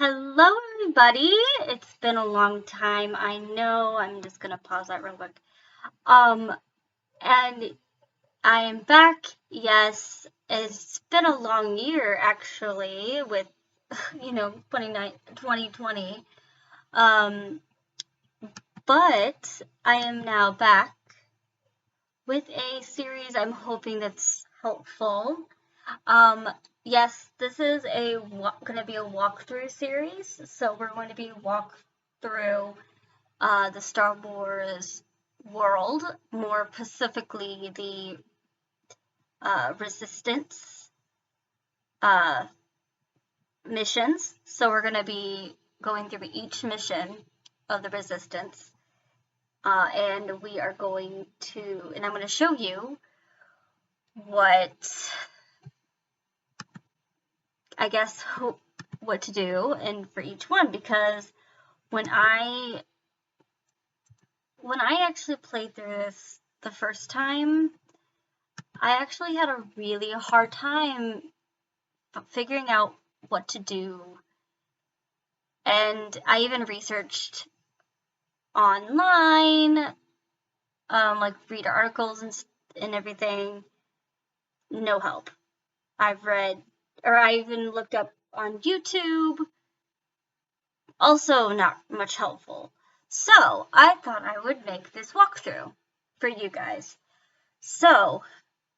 Hello, everybody. It's been a long time. I know. I'm just gonna pause that real quick. Um, and I am back. Yes, it's been a long year actually with 2020. Um, but I am now back with a series I'm hoping that's helpful. Um, yes, this is going to be a walkthrough series. So we're going to be walk through the Star Wars world, more specifically the Resistance missions. So we're going to be going through each mission of the Resistance, and we are going to, and I'm going to show you what I guess what to do and for each one, because when I actually played through this the first time, I actually had a really hard time figuring out what to do. And I even researched online, like read articles and everything. No help. I even looked up on YouTube. Also not much helpful. So I thought I would make this walkthrough for you guys. So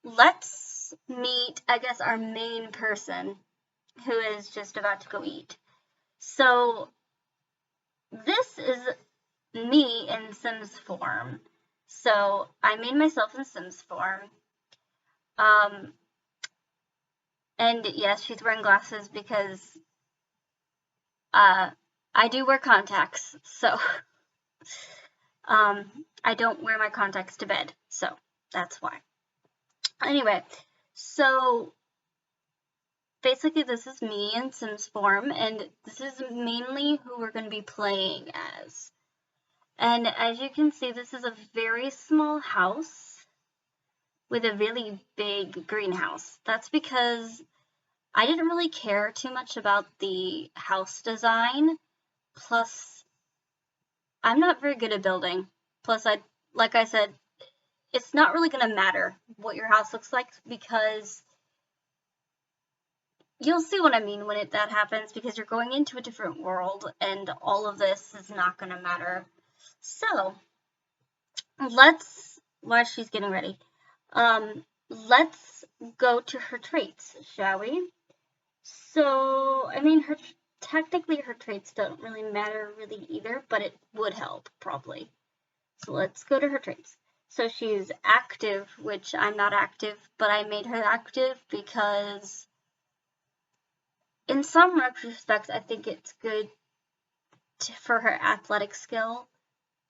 let's meet, I guess, our main person who is just about to go eat. So this is me in Sims form. So I made myself in Sims form. And yes, she's wearing glasses because I do wear contacts. So I don't wear my contacts to bed. So that's why. Anyway, so basically this is me in Sims form, and this is mainly who we're going to be playing as. And as you can see, this is a very small house with a really big greenhouse. That's because I didn't really care too much about the house design. Plus, I'm not very good at building. Plus, like I said, it's not really going to matter what your house looks like, because you'll see what I mean when that happens, because you're going into a different world and all of this is not going to matter. So while she's getting ready, let's go to her traits, shall we? So, I mean, technically her traits don't really matter really either, but it would help probably. So let's go to her traits. So she's active, which I'm not active, but I made her active because in some retrospects, I think it's good for her athletic skill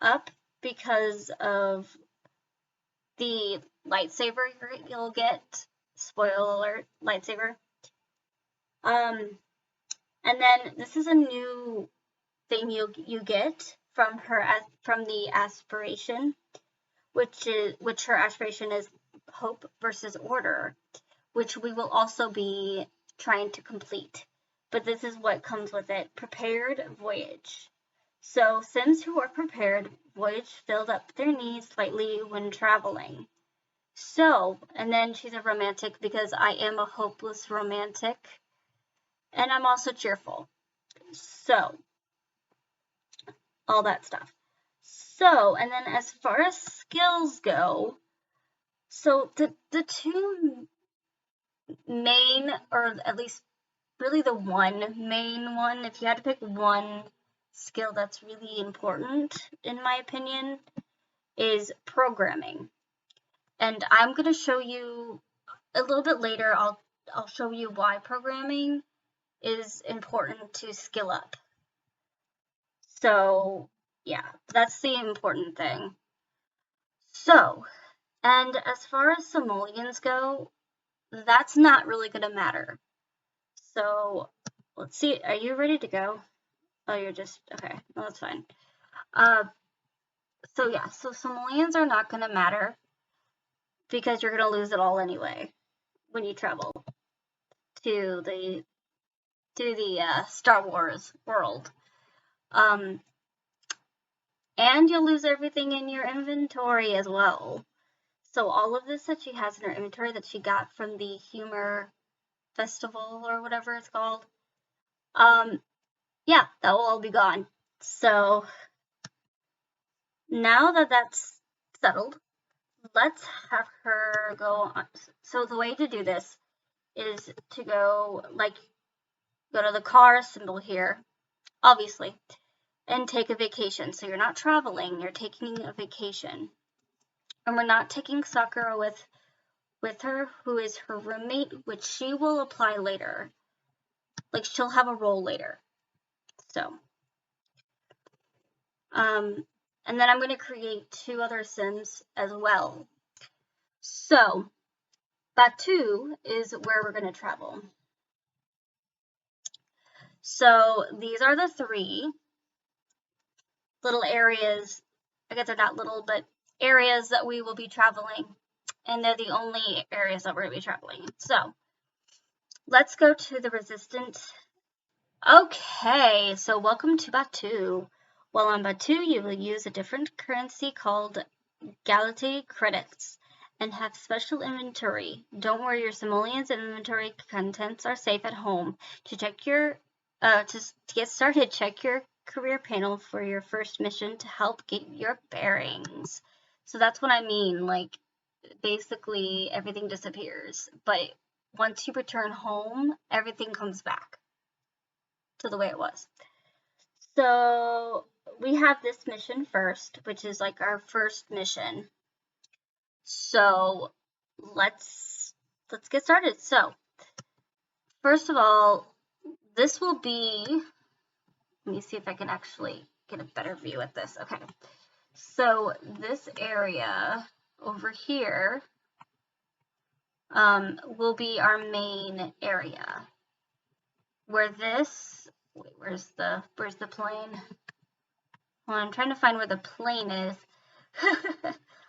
up because of the lightsaber you'll get. Spoiler alert, lightsaber. And then this is a new thing you get from the aspiration, which her aspiration is hope versus order, which we will also be trying to complete. But this is what comes with it: prepared voyage. So Sims who are prepared voyage filled up their needs slightly when traveling. So, and then she's a romantic because I am a hopeless romantic, and I'm also cheerful. So, all that stuff. So, and then as far as skills go, so the two main, or at least really the one main one, if you had to pick one skill that's really important, in my opinion, is programming. And I'm going to show you a little bit later, I'll show you why programming is important to skill up. So, yeah, that's the important thing. So, and as far as simoleons go, that's not really going to matter. So, let's see. Are you ready to go? Oh, you're just, okay. No, that's fine. So yeah, so simoleons are not going to matter because you're going to lose it all anyway when you travel to through the Star Wars world. And you'll lose everything in your inventory as well. So all of this that she has in her inventory that she got from the Humor Festival or whatever it's called, yeah, that will all be gone. So now that that's settled, let's have her go on. So the way to do this is to go to the car symbol here, obviously, and take a vacation. So you're not traveling, you're taking a vacation. And we're not taking Sakura with her, who is her roommate, which she will apply later. Like, she'll have a role later. So, and then I'm going to create 2 other Sims as well. So, Battu is where we're going to travel. So, these are the 3 little areas. I guess they're not little, but areas that we will be traveling. And they're the only areas that we're going to be traveling. So, let's go to the Resistance. Okay, so welcome to Battu. While on Battu, you will use a different currency called Galati credits and have special inventory. Don't worry, your simoleons and inventory contents are safe at home. To get started, check your career panel for your first mission to help get your bearings. So that's what I mean, like, basically everything disappears, but once you return home, everything comes back to the way it was. So we have this mission first, which is like our first mission. So let's get started. So first of all, this will be, let me see if I can actually get a better view at this. Okay. So this area over here will be our main area. Where this, wait, where's the plane? Well, I'm trying to find where the plane is.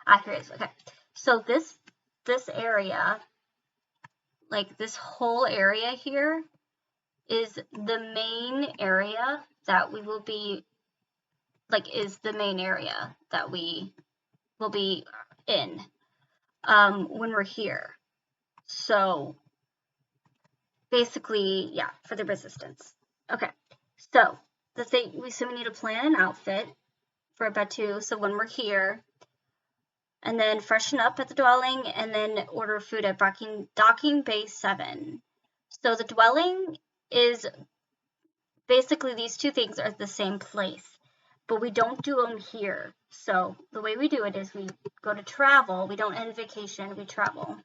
Ah, here it is. Okay. So this area, like this whole area here, is the main area that we will be, like, is the main area that we will be in when we're here. So basically, yeah, for the Resistance. Okay. So the thing, we need to plan an outfit for Battu. So when we're here, and then freshen up at the dwelling, and then order food at docking bay 7. So the dwelling is basically, these 2 things are the same place, but we don't do them here. So the way we do it is we go to travel. We don't end vacation, we travel.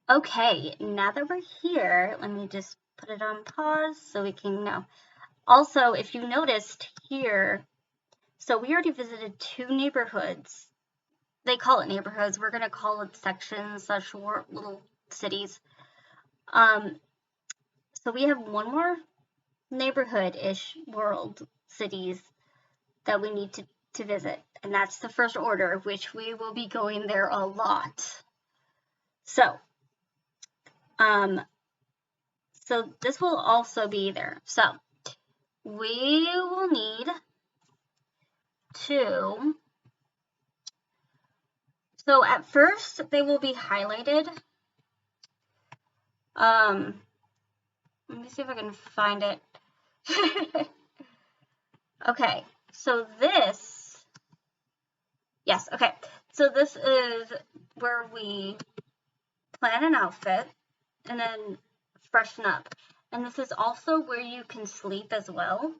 Okay, now that we're here, let me just put it on pause so we can know. Also, if you noticed here, so we already visited 2 neighborhoods. They call it neighborhoods. We're going to call it sections, such little cities. So we have 1 more neighborhood-ish world cities that we need to visit. And that's the first order, which we will be going there a lot. So, so this will also be there. So we will need to, so at first they will be highlighted. Let me see if I can find it. Okay, so this, yes, okay. So this is where we plan an outfit and then freshen up. And this is also where you can sleep as well.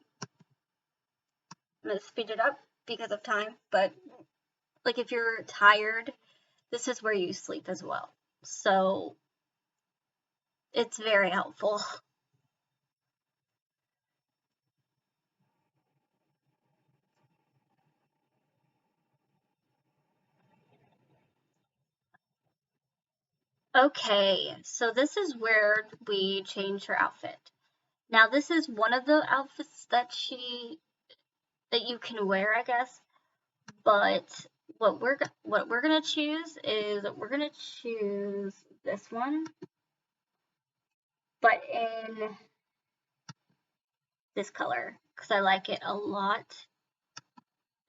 I'm going to speed it up because of time, but like if you're tired, this is where you sleep as well. So it's very helpful. Okay, so this is where we change her outfit. Now this is one of the outfits that you can wear, I guess. But what we're gonna choose is we're gonna choose this one. but in this color because I like it a lot.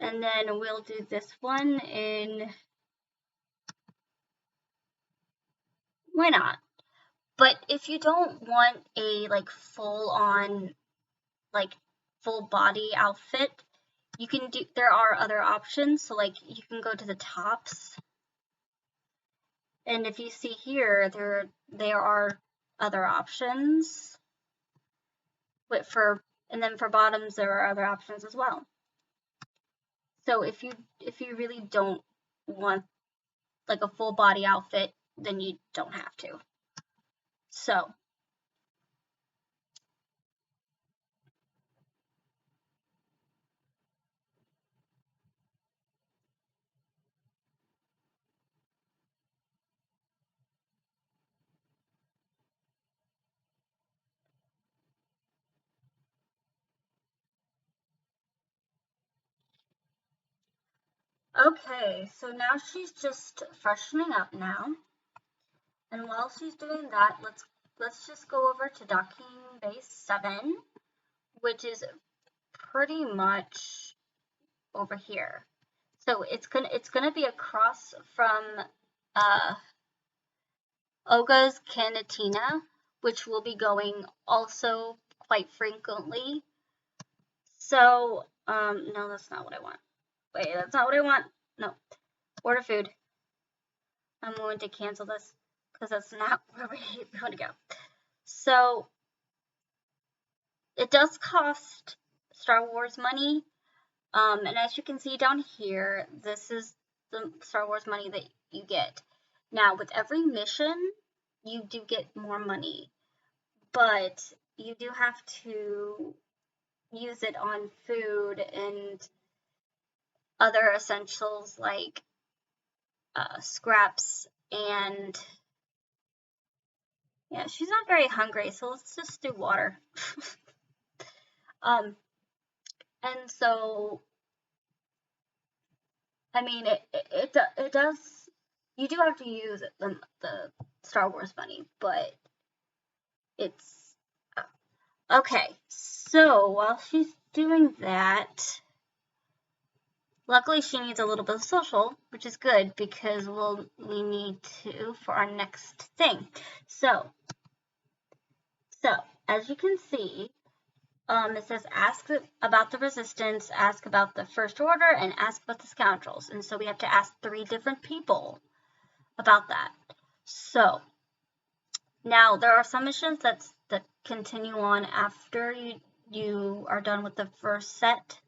And then we'll do this one in, why not? But if you don't want a like full on, like full body outfit, you can do, there are other options. So like you can go to the tops. And if you see here, there are other options. But and then for bottoms, there are other options as well. So if you really don't want like a full body outfit, then you don't have to. So okay, so now she's just freshening up now. And while she's doing that, let's just go over to docking base 7, which is pretty much over here. So it's gonna be across from Olga's Cantina, which we'll be going also quite frequently. So no, that's not what I want. Wait, that's not what I want. No, order food. I'm going to cancel this because that's not where we want to go. So it does cost Star Wars money. And as you can see down here, this is the Star Wars money that you get. Now, with every mission, you do get more money, but you do have to use it on food and other essentials like scraps. And yeah, she's not very hungry, so let's just do water. And so, I mean, it does, you do have to use the Star Wars money, but it's, okay, so while she's doing that, luckily she needs a little bit of social, which is good because we need to for our next thing. So as you can see, it says ask about the resistance, ask about the First Order, and ask about the scoundrels. And so we have to ask 3 different people about that. So now there are some missions that continue on after you are done with the first set.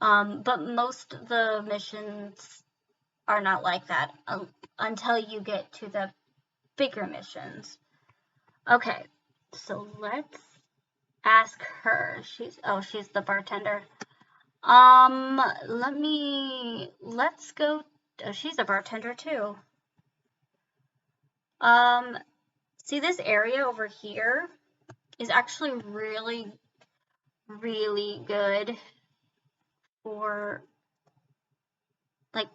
But most of the missions are not like that until you get to the bigger missions. Okay, so let's ask her. She's the bartender. Let's go. Oh, she's a bartender too. See this area over here is actually really, really good for like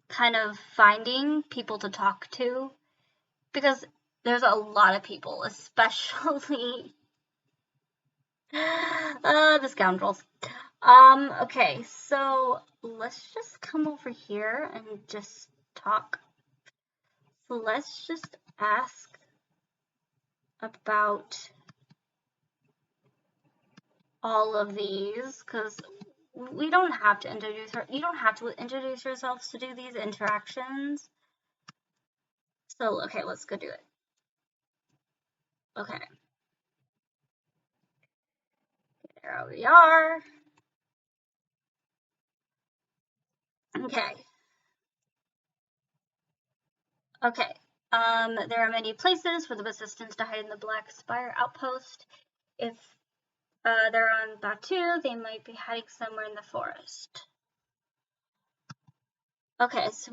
kind of finding people to talk to, because there's a lot of people, especially the scoundrels. Okay, so let's just come over here and just talk. So let's just ask about all of these, because we don't have to introduce her. You don't have to introduce yourselves to do these interactions. So, okay, let's go do it. Okay. There we are. Okay. Okay. There are many places for the resistance to hide in the Black Spire outpost. If they're on Battu, they might be hiding somewhere in the forest. Okay, so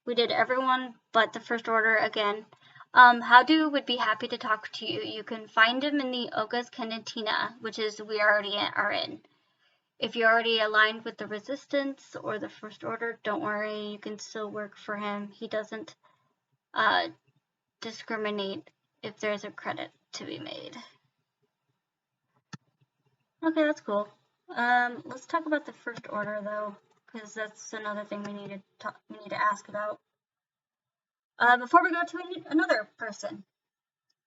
we did everyone but the First Order again. Howdu would be happy to talk to you. You can find him in the Oga's Cantina, which is we already are in. If you're already aligned with the Resistance or the First Order, don't worry, you can still work for him. He doesn't discriminate if there's a credit. to be made. Okay, that's cool. Let's talk about the first order though, because that's another thing we need to ask about. Before we go to another person,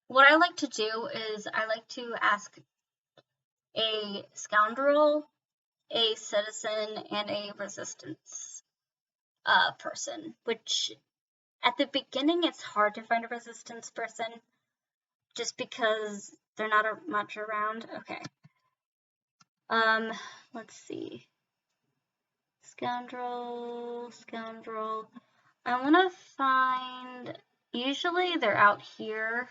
what I like to do is I like to ask a scoundrel, a citizen, and a resistance person, which at the beginning it's hard to find a resistance person just because they're not much around. Okay. Let's see. Scoundrel. I want to find, usually they're out here.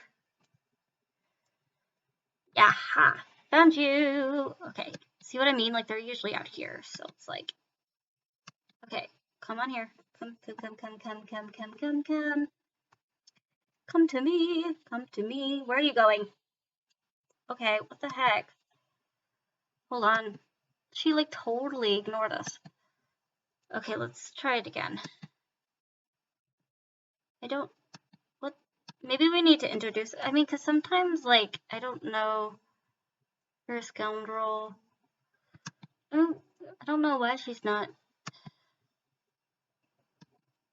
Aha, found you. Okay, see what I mean? Like, they're usually out here, so it's like, okay, come on here. Come. Come to me. Where are you going? Okay, what the heck? Hold on. She, like, totally ignored us. Okay, let's try it again. What? Maybe we need to introduce, I mean, because sometimes, like, I don't know. You're a scoundrel. I don't know why she's not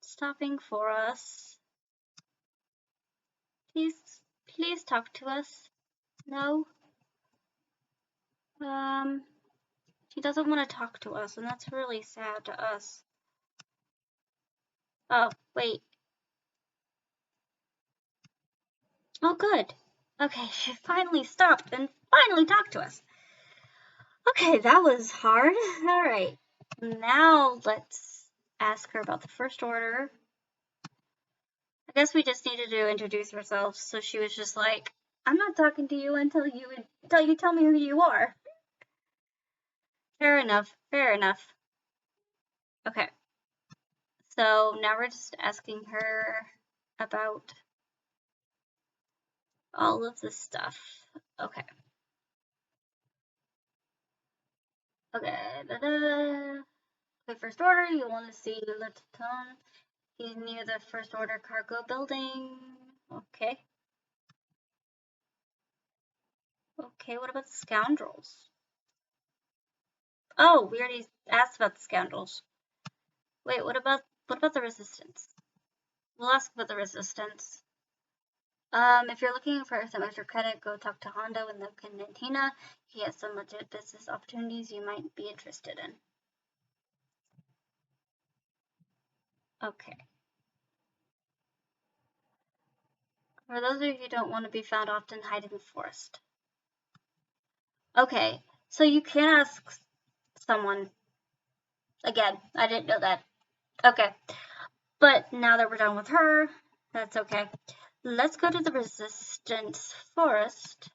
stopping for us. Please talk to us. No? She doesn't want to talk to us, and that's really sad to us. Oh, wait. Oh, good. Okay, she finally stopped and finally talked to us. Okay, that was hard. All right. Now let's ask her about the first order. I guess we just needed to introduce ourselves, so she was just like, I'm not talking to you until you tell me who you are. Fair enough. Okay. So now we're just asking her about all of this stuff. Okay. Okay. First order, you want to see Le Teton. He's near the first order cargo building. Okay. Okay, what about the scoundrels? Oh, we already asked about the scoundrels. Wait, what about the resistance? We'll ask about the resistance. If you're looking for some extra credit, go talk to Hondo in the cantina. He has some legit business opportunities you might be interested in. Okay. For those of you who don't want to be found, often hide in the forest. Okay, so you can ask someone. Again, I didn't know that. Okay, but now that we're done with her, that's okay. Let's go to the resistance forest.